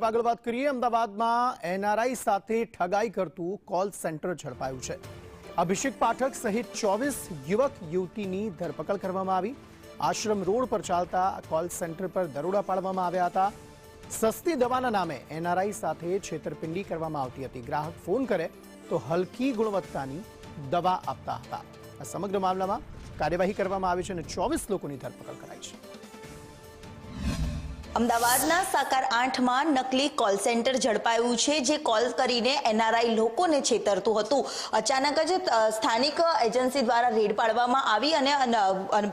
આગળ વાત કરીએ, અમદાવાદમાં એનઆરઆઈ સાથે ઠગાઈ કરતું કોલ સેન્ટર ઝડપાયું છે। અભિષેક પાઠક સહિત 24 યુવક યુવતીની ધરપકડ કરવામાં આવી। આશ્રમ રોડ પર ચાલતા કોલ સેન્ટર પર દરોડા પાડવામાં આવ્યા હતા। સસ્તી દવાના નામે એનઆરઆઈ સાથે છેતરપિંડી કરવામાં આવતી હતી। ગ્રાહક ફોન કરે તો હલકી ગુણવત્તાની દવા આપતા હતા। આ સમગ્ર મામલામાં કાર્યવાહી કરવામાં આવી છે અને 24 લોકોની ધરપકડ કરાઈ છે। અમદાવાદના સાકાર 8માં નકલી કોલ સેન્ટર ઝડપાયું છે, જે કોલ કરીને એનઆરઆઈ લોકોને છેતરતું હતું। અચાનક જ સ્થાનિક એજન્સી દ્વારા રેડ પાડવામાં આવી અને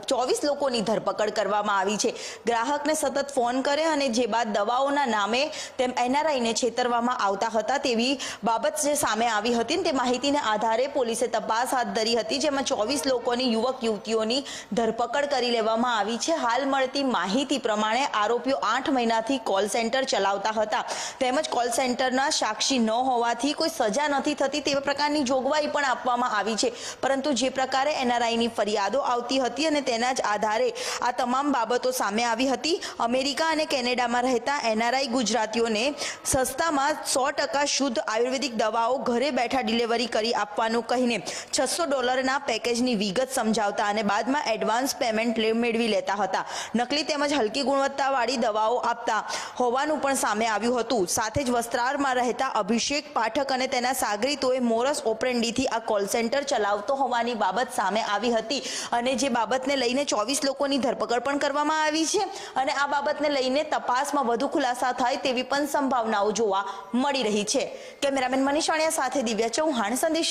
24 લોકોની ધરપકડ કરવામાં આવી છે। ગ્રાહકને સતત ફોન કરે અને જે બાદ દવાઓના નામે તેમ એનઆરઆઈને છેતરવામાં આવતા હતા તેવી બાબત જે સામે આવી હતી, તે માહિતીને આધારે પોલીસે તપાસ હાથ ધરી હતી, જેમાં 24 લોકોની યુવક યુવતીઓની ધરપકડ કરી લેવામાં આવી છે। હાલ મળતી માહિતી પ્રમાણે આરોપીઓ 8 મહિનાથી કોલ સેન્ટર ચલાવતા હતા, તેમજ કોલ સેન્ટરના સાક્ષી ન હોવાથી કોઈ સજા નથી થતી તેવા પ્રકારની જોગવાઈ પણ આપવામાં આવી છે। પરંતુ જે પ્રકારે એનઆરઆઈની ફરિયાદો આવતી હતી અને તેના જ આધારે આ તમામ બાબતો સામે આવી હતી। અમેરિકા અને કેનેડામાં રહેતા એનઆરઆઈ ગુજરાતીઓને સસ્તામાં 100% શુદ્ધ આયુર્વેદિક દવાઓ ઘરે બેઠા ડિલિવરી કરી આપવાનું કહીને $600ના પેકેજની વિગત સમજાવતા અને બાદમાં એડવાન્સ પેમેન્ટ મેળવી લેતા હતા। નકલી તેમજ હલકી ગુણવત્તાવાળી દવાઓ આપતા હોવાનું પણ સામે આવ્યું હતું। સાથે જ વસ્ત્રાલમાં રહેતા અભિષેક પાઠક અને તેના સાગરીતોએ મોરસ ઓપરેન્ડીથી આ કોલ સેન્ટર ચલાવતો હોવાની બાબત સામે આવી હતી અને જે બાબતને લઈને 24 લોકોની ધરપકડ પણ કરવામાં આવી છે અને આ બાબતને લઈને તપાસમાં વધુ ખુલાસા થાય તેવી પણ સંભાવનાઓ જોવા મળી રહી છે। કેમેરામેન મનીષ વાણિયા સાથે દિવ્યા ચૌહાણ, સંદેશ।